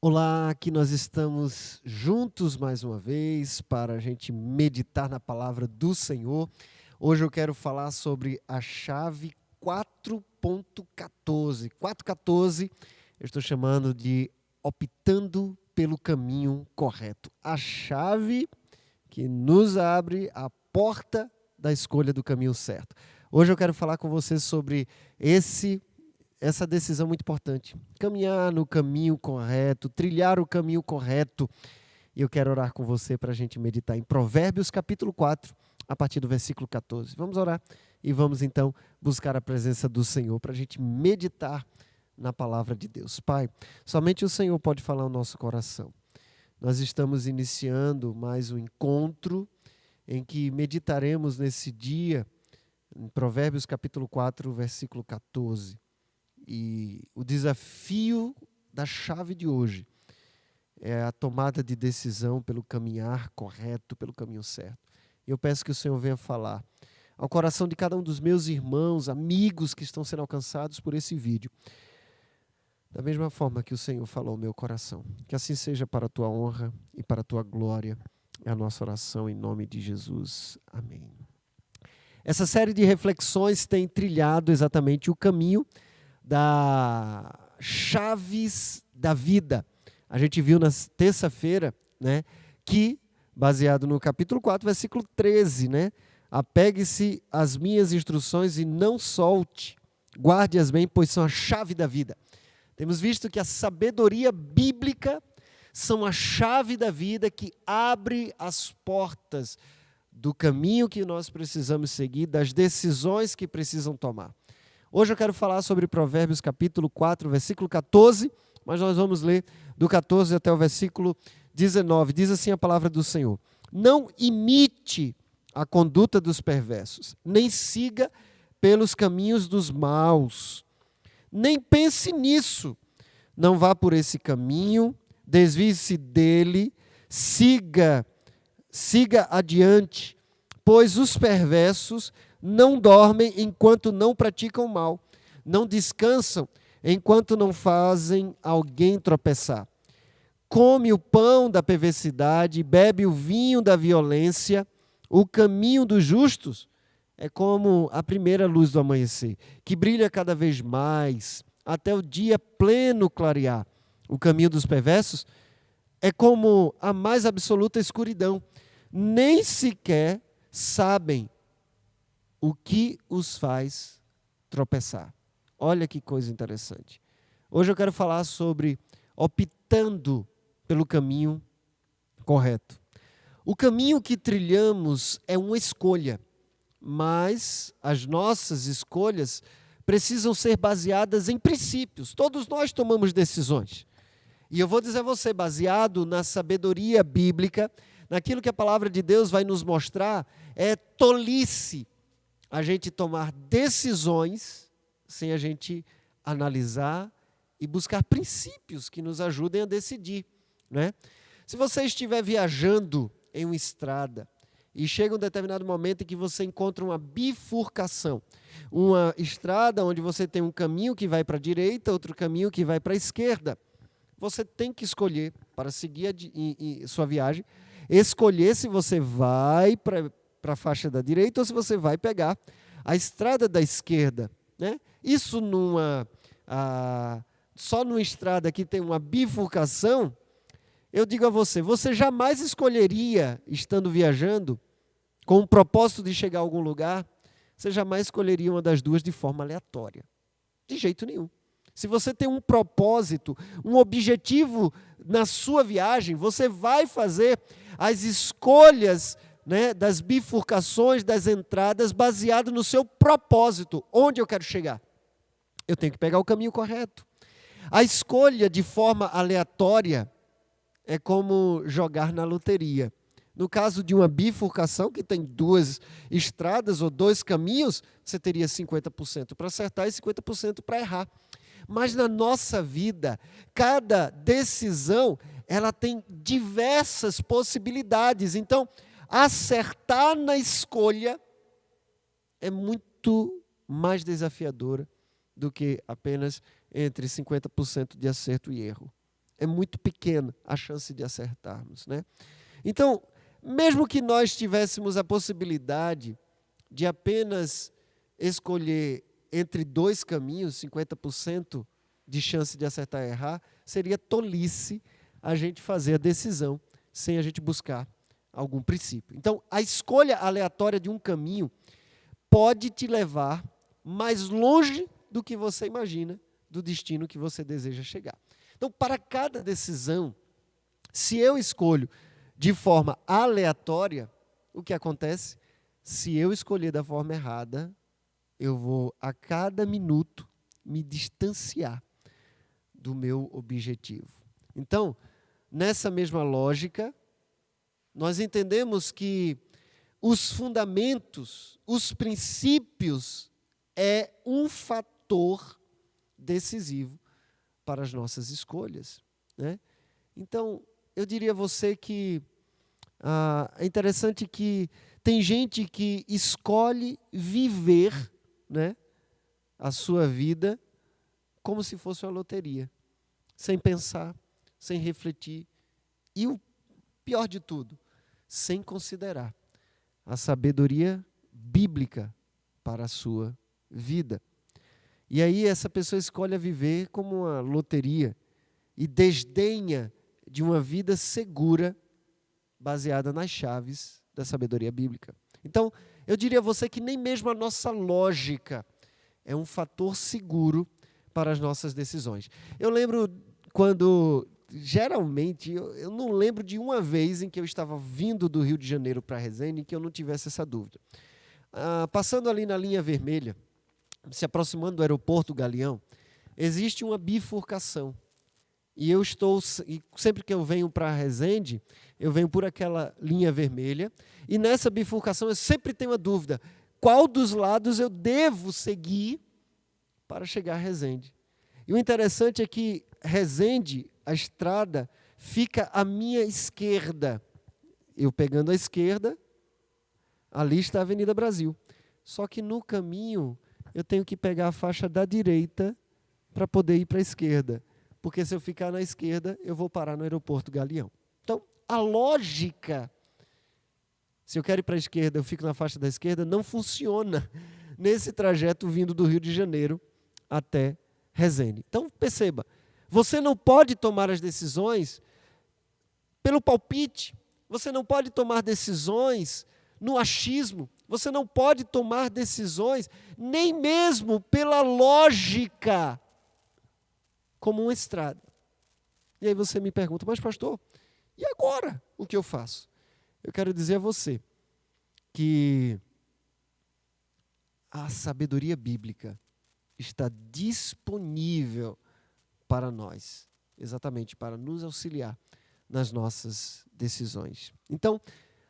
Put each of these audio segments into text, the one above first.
Olá, aqui nós estamos juntos mais uma vez para a gente meditar na palavra do Senhor. Hoje eu quero falar sobre a chave 4.14. 4.14 eu estou chamando de optando pelo caminho correto. A chave que nos abre a porta da escolha do caminho certo. Hoje eu quero falar com você sobre essa decisão muito importante. Caminhar no caminho correto, trilhar o caminho correto. E eu quero orar com você para a gente meditar em Provérbios capítulo 4, a partir do versículo 14. Vamos orar e vamos então buscar a presença do Senhor para a gente meditar na palavra de Deus. Pai, somente o Senhor pode falar ao nosso coração. Nós estamos iniciando mais um encontro em que meditaremos nesse dia, em Provérbios capítulo 4, versículo 14. E o desafio da chave de hoje é a tomada de decisão pelo caminhar correto, pelo caminho certo. Eu peço que o Senhor venha falar ao coração de cada um dos meus irmãos, amigos que estão sendo alcançados por esse vídeo. Da mesma forma que o Senhor falou ao meu coração. Que assim seja para a tua honra e para a tua glória. É a nossa oração em nome de Jesus. Amém. Essa série de reflexões tem trilhado exatamente o caminho das chaves da vida. A gente viu na terça-feira, né, que, baseado no capítulo 4, versículo 13, né, apegue-se às minhas instruções e não solte, guarde-as bem, pois são a chave da vida. Temos visto que a sabedoria bíblica são a chave da vida que abre as portas do caminho que nós precisamos seguir, das decisões que precisam tomar. Hoje eu quero falar sobre Provérbios capítulo 4, versículo 14, mas nós vamos ler do 14 até o versículo 19. Diz assim a palavra do Senhor: não imite a conduta dos perversos, nem siga pelos caminhos dos maus, nem pense nisso, não vá por esse caminho, desvie-se dele, siga adiante, pois os perversos não dormem enquanto não praticam mal, não descansam enquanto não fazem alguém tropeçar. Come o pão da perversidade, bebe o vinho da violência. O caminho dos justos é como a primeira luz do amanhecer, que brilha cada vez mais, até o dia pleno clarear. O caminho dos perversos é como a mais absoluta escuridão. Nem sequer sabem o que os faz tropeçar. Olha que coisa interessante. Hoje eu quero falar sobre optando pelo caminho correto. O caminho que trilhamos é uma escolha, mas as nossas escolhas precisam ser baseadas em princípios. Todos nós tomamos decisões. E eu vou dizer a você, baseado na sabedoria bíblica, naquilo que a palavra de Deus vai nos mostrar, é tolice a gente tomar decisões sem a gente analisar e buscar princípios que nos ajudem a decidir, né? Se você estiver viajando em uma estrada e chega um determinado momento em que você encontra uma bifurcação, uma estrada onde você tem um caminho que vai para a direita, outro caminho que vai para a esquerda, você tem que escolher, para seguir sua viagem, escolher se você vai para a faixa da direita ou se você vai pegar a estrada da esquerda, né? Isso só numa estrada que tem uma bifurcação, eu digo a você, você jamais escolheria, estando viajando, com o propósito de chegar a algum lugar, você jamais escolheria uma das duas de forma aleatória. De jeito nenhum. Se você tem um propósito, um objetivo na sua viagem, você vai fazer as escolhas, né, das bifurcações, das entradas, baseado no seu propósito. Onde eu quero chegar? Eu tenho que pegar o caminho correto. A escolha de forma aleatória é como jogar na loteria. No caso de uma bifurcação, que tem duas estradas ou dois caminhos, você teria 50% para acertar e 50% para errar. Mas na nossa vida, cada decisão, ela tem diversas possibilidades. Então, acertar na escolha é muito mais desafiadora do que apenas entre 50% de acerto e erro. É muito pequena a chance de acertarmos, né? Então, mesmo que nós tivéssemos a possibilidade de apenas escolher entre dois caminhos, 50% de chance de acertar e errar, seria tolice a gente fazer a decisão sem a gente buscar algum princípio. Então, a escolha aleatória de um caminho pode te levar mais longe do que você imagina do destino que você deseja chegar. Então, para cada decisão, se eu escolho de forma aleatória, o que acontece? Se eu escolher da forma errada, eu vou a cada minuto me distanciar do meu objetivo. Então, nessa mesma lógica, nós entendemos que os fundamentos, os princípios, é um fator decisivo para as nossas escolhas, né? Então, eu diria a você que é interessante que tem gente que escolhe viver, né, a sua vida como se fosse uma loteria, sem pensar, sem refletir e o pior de tudo, sem considerar a sabedoria bíblica para a sua vida. E aí essa pessoa escolhe viver como uma loteria e desdenha de uma vida segura baseada nas chaves da sabedoria bíblica. Então, eu diria a você que nem mesmo a nossa lógica é um fator seguro para as nossas decisões. Eu lembro quando, geralmente, eu não lembro de uma vez em que eu estava vindo do Rio de Janeiro para Resende em que eu não tivesse essa dúvida. Passando ali na linha vermelha, se aproximando do aeroporto Galeão, existe uma bifurcação. E sempre que eu venho para Resende, eu venho por aquela linha vermelha, e nessa bifurcação eu sempre tenho a dúvida, qual dos lados eu devo seguir para chegar a Resende? E o interessante é que Resende, a estrada, fica à minha esquerda. Eu pegando a esquerda, ali está a Avenida Brasil. Só que no caminho, eu tenho que pegar a faixa da direita para poder ir para a esquerda. Porque se eu ficar na esquerda, eu vou parar no aeroporto Galeão. Então, a lógica, se eu quero ir para a esquerda, eu fico na faixa da esquerda, não funciona nesse trajeto vindo do Rio de Janeiro até Resende. Então, perceba, você não pode tomar as decisões pelo palpite, você não pode tomar decisões no achismo, você não pode tomar decisões nem mesmo pela lógica, como uma estrada. E aí você me pergunta, mas pastor, e agora o que eu faço? Eu quero dizer a você que a sabedoria bíblica está disponível para nós, exatamente para nos auxiliar nas nossas decisões. Então,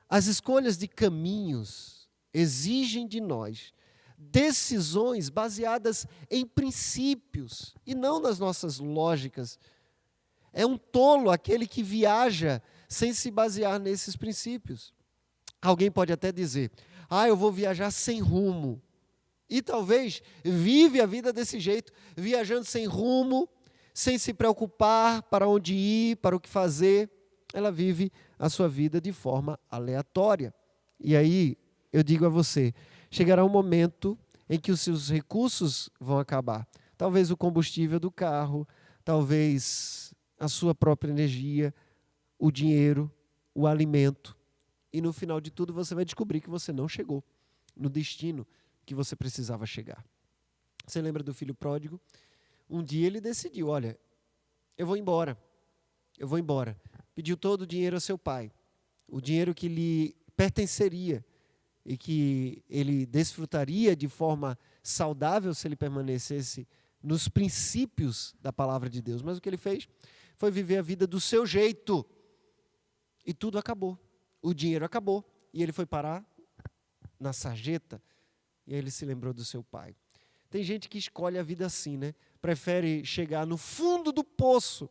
as escolhas de caminhos exigem de nós decisões baseadas em princípios e não nas nossas lógicas. É um tolo aquele que viaja sem se basear nesses princípios. Alguém pode até dizer, eu vou viajar sem rumo. E talvez vive a vida desse jeito, viajando sem rumo, sem se preocupar para onde ir, para o que fazer. Ela vive a sua vida de forma aleatória. E aí, eu digo a você, chegará um momento em que os seus recursos vão acabar. Talvez o combustível do carro, talvez a sua própria energia, o dinheiro, o alimento. E no final de tudo você vai descobrir que você não chegou no destino que você precisava chegar. Você lembra do filho pródigo? Um dia ele decidiu, olha, eu vou embora. Pediu todo o dinheiro ao seu pai. O dinheiro que lhe pertenceria e que ele desfrutaria de forma saudável se ele permanecesse nos princípios da palavra de Deus. Mas o que ele fez foi viver a vida do seu jeito. E tudo acabou. O dinheiro acabou. E ele foi parar na sarjeta. E aí ele se lembrou do seu pai. Tem gente que escolhe a vida assim, né? Prefere chegar no fundo do poço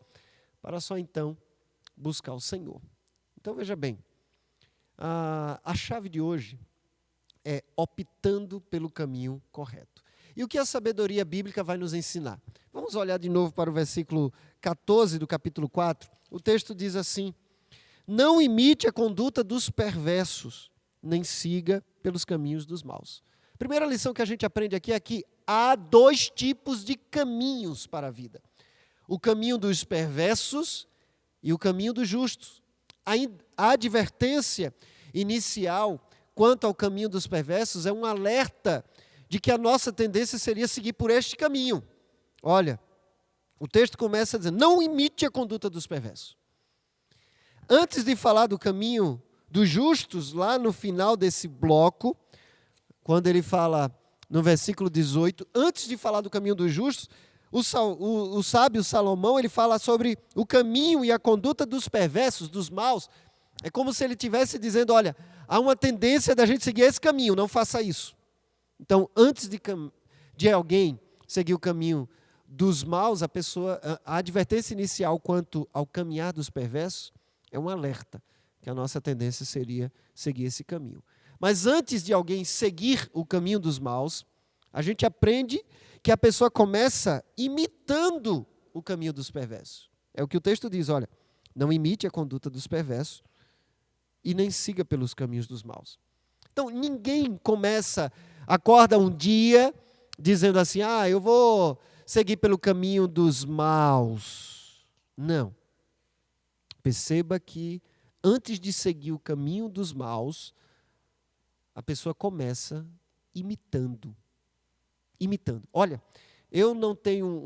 para só então buscar o Senhor. Então veja bem, A chave de hoje é optando pelo caminho correto. E o que a sabedoria bíblica vai nos ensinar? Vamos olhar de novo para o versículo 14 do capítulo 4. O texto diz assim: não imite a conduta dos perversos, nem siga pelos caminhos dos maus. A primeira lição que a gente aprende aqui é que há dois tipos de caminhos para a vida: o caminho dos perversos e o caminho dos justos. A advertência inicial quanto ao caminho dos perversos é um alerta de que a nossa tendência seria seguir por este caminho. Olha, o texto começa dizendo: não imite a conduta dos perversos. Antes de falar do caminho dos justos, lá no final desse bloco, quando ele fala no versículo 18, antes de falar do caminho dos justos, o sábio Salomão, ele fala sobre o caminho e a conduta dos perversos, dos maus. É como se ele estivesse dizendo: olha, há uma tendência da gente seguir esse caminho, não faça isso. Então, antes de alguém seguir o caminho dos maus, a advertência inicial quanto ao caminhar dos perversos é um alerta, que a nossa tendência seria seguir esse caminho. Mas antes de alguém seguir o caminho dos maus, a gente aprende que a pessoa começa imitando o caminho dos perversos. É o que o texto diz: olha, não imite a conduta dos perversos e nem siga pelos caminhos dos maus. Então, ninguém acorda um dia dizendo assim: eu vou seguir pelo caminho dos maus. Não. Perceba que antes de seguir o caminho dos maus, a pessoa começa imitando. Olha, eu não tenho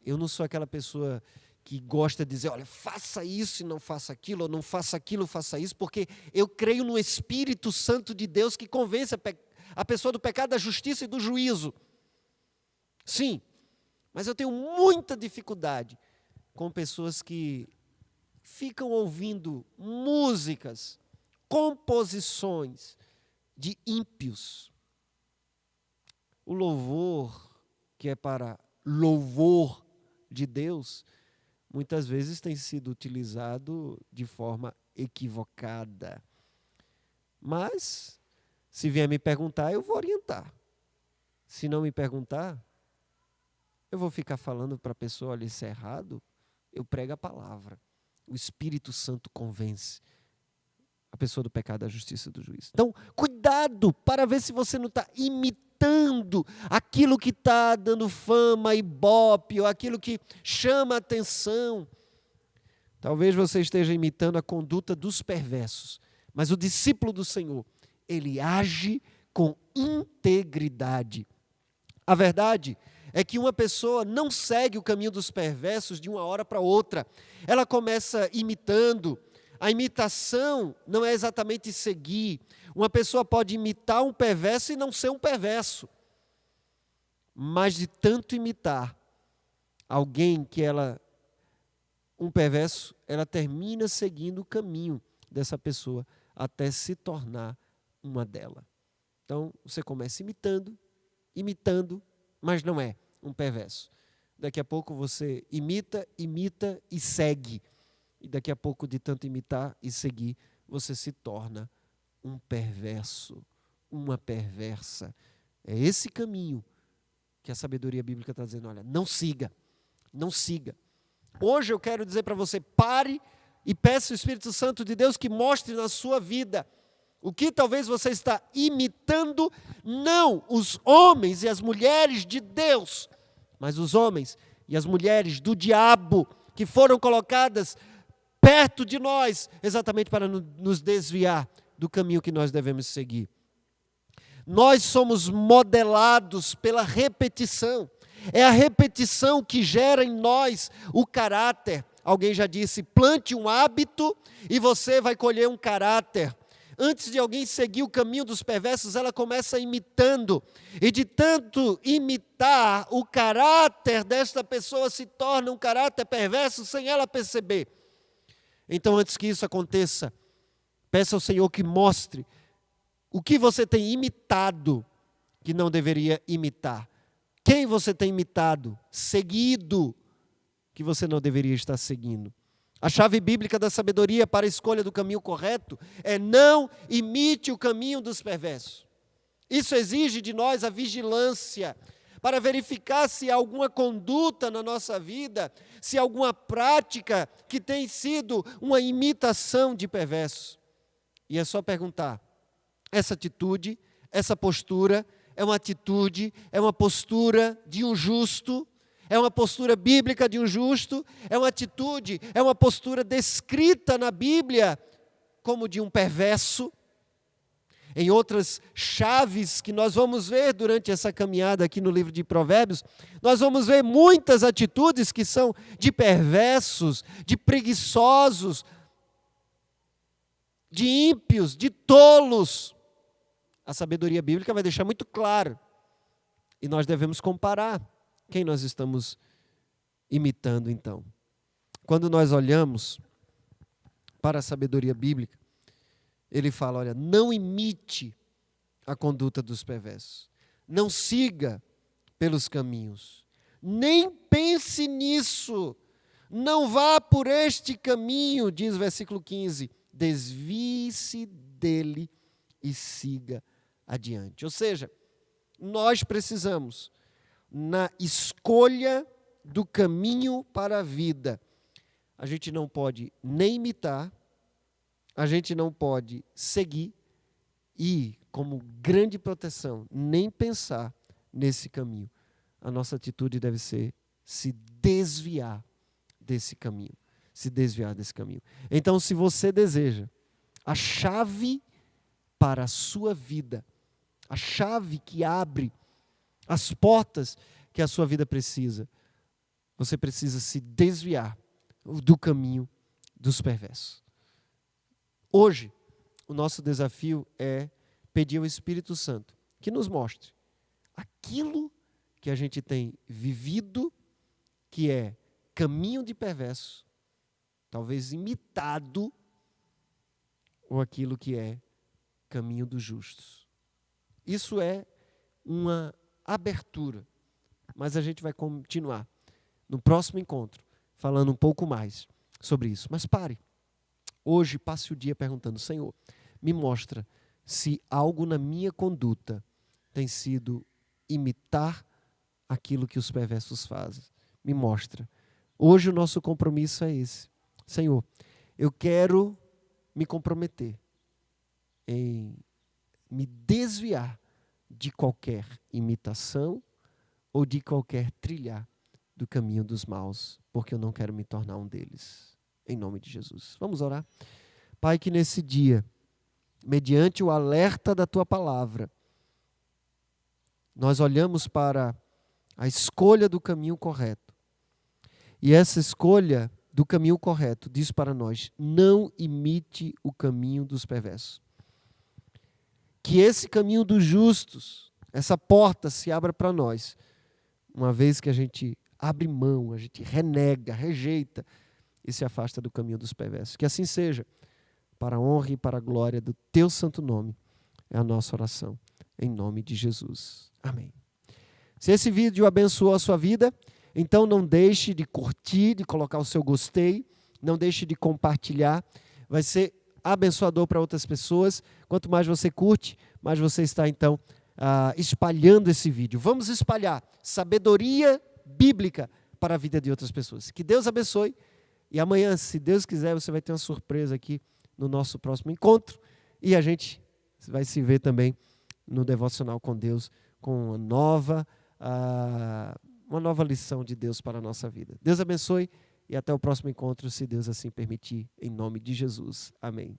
eu não sou aquela pessoa que gosta de dizer: olha, faça isso e não faça aquilo, ou não faça aquilo, faça isso, porque eu creio no Espírito Santo de Deus que convence a pessoa do pecado, da justiça e do juízo. Sim, mas eu tenho muita dificuldade com pessoas que ficam ouvindo músicas, composições de ímpios. O louvor, que é para louvor de Deus, muitas vezes tem sido utilizado de forma equivocada. Mas, se vier me perguntar, eu vou orientar. Se não me perguntar, eu vou ficar falando para a pessoa: olha, isso é errado. Eu prego a palavra. O Espírito Santo convence a pessoa do pecado, da justiça e do juízo. Então, cuidado para ver se você não está imitando aquilo que está dando fama, ibope, ou aquilo que chama a atenção. Talvez você esteja imitando a conduta dos perversos, mas o discípulo do Senhor, ele age com integridade. A verdade é que uma pessoa não segue o caminho dos perversos de uma hora para outra. Ela começa imitando. A imitação não é exatamente seguir. Uma pessoa pode imitar um perverso e não ser um perverso. Mas de tanto imitar alguém um perverso, ela termina seguindo o caminho dessa pessoa até se tornar uma dela. Então, você começa imitando, mas não é um perverso. Daqui a pouco você imita e segue. E daqui a pouco, de tanto imitar e seguir, você se torna um perverso, uma perversa. É esse caminho que a sabedoria bíblica está dizendo: olha, não siga. Hoje eu quero dizer para você: pare e peça o Espírito Santo de Deus que mostre na sua vida o que talvez você está imitando, não os homens e as mulheres de Deus, mas os homens e as mulheres do diabo, que foram colocadas perto de nós, exatamente para nos desviar do caminho que nós devemos seguir. Nós somos modelados pela repetição. É a repetição que gera em nós o caráter. Alguém já disse: plante um hábito e você vai colher um caráter. Antes de alguém seguir o caminho dos perversos, ela começa imitando. E de tanto imitar, o caráter desta pessoa se torna um caráter perverso sem ela perceber. Então, antes que isso aconteça, peça ao Senhor que mostre o que você tem imitado que não deveria imitar. Quem você tem imitado, seguido, que você não deveria estar seguindo. A chave bíblica da sabedoria para a escolha do caminho correto é: não imite o caminho dos perversos. Isso exige de nós a vigilância para verificar se há alguma conduta na nossa vida, se há alguma prática que tem sido uma imitação de perversos. E é só perguntar: essa atitude, essa postura, é uma atitude, é uma postura de um justo? É uma postura bíblica de um justo? É uma atitude, é uma postura descrita na Bíblia como de um perverso? Em outras chaves que nós vamos ver durante essa caminhada aqui no livro de Provérbios, nós vamos ver muitas atitudes que são de perversos, de preguiçosos, de ímpios, de tolos. A sabedoria bíblica vai deixar muito claro. E nós devemos comparar quem nós estamos imitando então. Quando nós olhamos para a sabedoria bíblica, ele fala: olha, não imite a conduta dos perversos. Não siga pelos caminhos. Nem pense nisso. Não vá por este caminho, diz o versículo 15. Desvie-se dele e siga adiante. Ou seja, nós precisamos, na escolha do caminho para a vida, a gente não pode nem imitar, a gente não pode seguir e, como grande proteção, nem pensar nesse caminho. A nossa atitude deve ser se desviar desse caminho. Se desviar desse caminho. Então, se você deseja a chave para a sua vida, a chave que abre as portas que a sua vida precisa, você precisa se desviar do caminho dos perversos. Hoje, o nosso desafio é pedir ao Espírito Santo que nos mostre aquilo que a gente tem vivido, que é caminho de perverso, talvez imitado, ou aquilo que é caminho dos justos. Isso é uma abertura, mas a gente vai continuar no próximo encontro, falando um pouco mais sobre isso. Mas pare. Hoje, passe o dia perguntando: Senhor, me mostra se algo na minha conduta tem sido imitar aquilo que os perversos fazem. Me mostra. Hoje o nosso compromisso é esse. Senhor, eu quero me comprometer em me desviar de qualquer imitação ou de qualquer trilhar do caminho dos maus, porque eu não quero me tornar um deles. Em nome de Jesus. Vamos orar? Pai, que nesse dia, mediante o alerta da Tua palavra, nós olhamos para a escolha do caminho correto. E essa escolha do caminho correto diz para nós: não imite o caminho dos perversos. Que esse caminho dos justos, essa porta se abra para nós, uma vez que a gente abre mão, a gente renega, rejeita e se afasta do caminho dos perversos. Que assim seja, para a honra e para a glória do Teu santo nome, é a nossa oração, em nome de Jesus. Amém. Se esse vídeo abençoou a sua vida, então não deixe de curtir, de colocar o seu gostei, não deixe de compartilhar, vai ser abençoador para outras pessoas. Quanto mais você curte, mais você está então espalhando esse vídeo. Vamos espalhar sabedoria bíblica para a vida de outras pessoas. Que Deus abençoe. E amanhã, se Deus quiser, você vai ter uma surpresa aqui no nosso próximo encontro. E a gente vai se ver também no Devocional com Deus, com uma nova lição de Deus para a nossa vida. Deus abençoe e até o próximo encontro, se Deus assim permitir, em nome de Jesus. Amém.